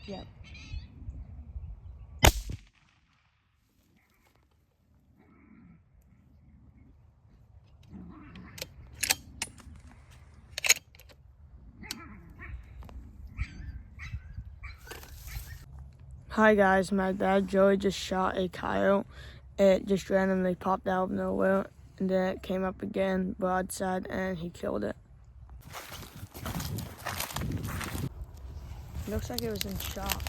Yep. Hi guys, my dad Joey just shot a coyote. It just randomly popped out of nowhere, and then it came up again broadside and he killed it. Looks like it was in shock.